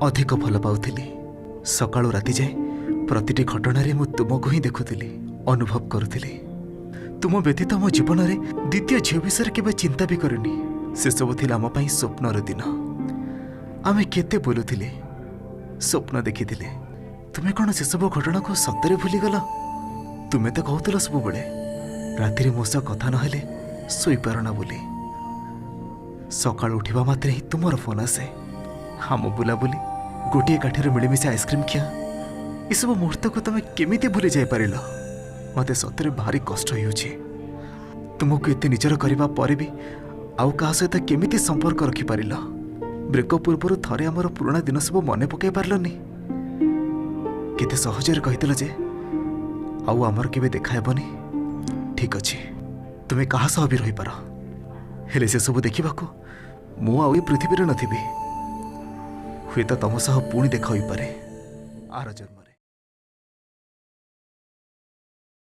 अधिक भल पाउथिली। सकाळु राति जाए प्रतिटी घटनारे मु तुमको ही देखुथिली, अनुभव करुथिली। तुम व्यतीत मो जीवन रे द्वितीय झील विषय केबे चिंता भी करनी। से सब थिला आम पई स्वप्नर दिन। आमे केते बोलुथिले, स्वप्न देखिथिले। तुमे कौन से सब घटना को सतरे भूली गल? तुमे तो कहूल सब बेले राति मो सह कथा नहेले शोपारना बोली। सकाळ उठा मात्रे ही तुमर फोन आसे। हम बुलाबुली गोटे काठर मिलमिशे आइसक्रीम खिया, यू मुहूर्त को तुम केमी भूली जापर? मत सतरे भारी कष्ट होउछि। तुमको एत निजर करने पर भी आउ क्या सहित केमी संपर्क रखिपार? ब्रेकअप पूर्व थे आमर पुराणा दिन सब मन पकई पार्लनि। केते सहजरे कहीदेल जे आउ आमर केबे देखाबनी। ठीक अच्छे, तुम्हें क्या सह भी रही पार, हेले से सब देखा मु आउ पृथ्वी नथिबी। हुए तो तुम सह पुणी देखा पारे आर जन्म।